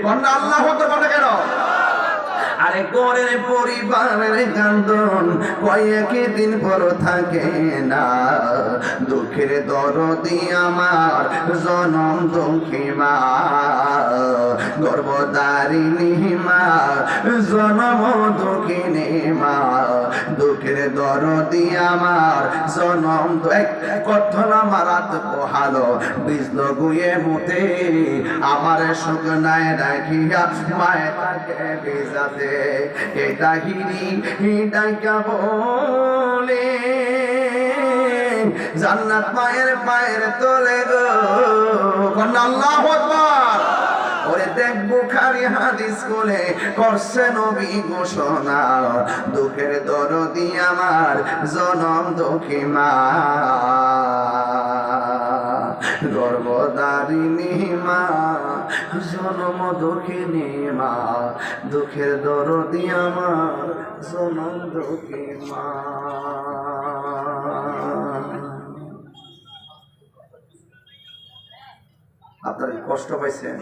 কন্যা আল্লাহ হতে পারে কেন? আরে গরের পরিবারের কান্দন কয়েক দিন পর থাকে না। দুঃখের দরদি আমার জনম দুঃখী মা, গর্ভধারিণী মা, জনম দুঃখিনী মা। দুঃখের দরদি আমার জনম কথন মারাত পোহালো বিজল গুয়ে মুতে আমার শুকনায় রাখিয়া মায়ে তাকে বিজাতে এটা হিরি ডাইকা বলে জান্নাত মায়ের পায়ের তোলে গো। আল্লাহু আকবার। ওরে দেখ বুখারী হাদিস কোলে করছে নবী ঘোষণা, দুঃখের দরদি আমার জনম দুঃখী মা, গর্ভধারিণী মা, জনম দুঃখিনী মা। দুঃখের দরদি আমার জনম দুঃখী মা। আপনারা কষ্ট পাইছেন?